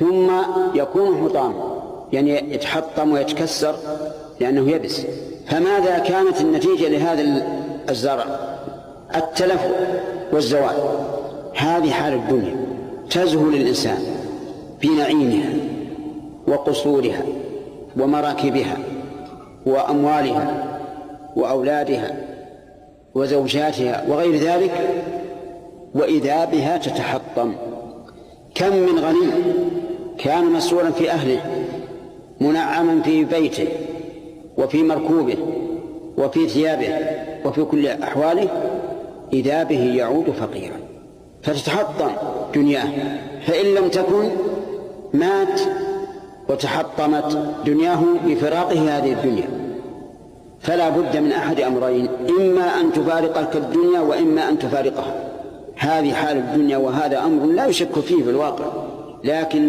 ثم يكون حطام، يعني يتحطم ويتكسر لأنه يبس. فماذا كانت النتيجة لهذا الزرع؟ التلف والزوال. هذه حال الدنيا، تزهو للإنسان في نعيمها وقصورها ومراكبها وأموالها وأولادها وزوجاتها وغير ذلك، وإذا بها تتحطم. كم من غني كان مسرورا في أهله، منعما في بيته وفي مركوبه وفي ثيابه وفي كل أحواله، إذا به يعود فقيرا فتتحطم دنياه. فإن لم تكن مات وتحطمت دنياه بفراقه هذه الدنيا. فلا بد من أحد أمرين: إما أن تفارقك الدنيا وإما أن تفارقها. هذه حال الدنيا، وهذا أمر لا يشك فيه في الواقع، لكن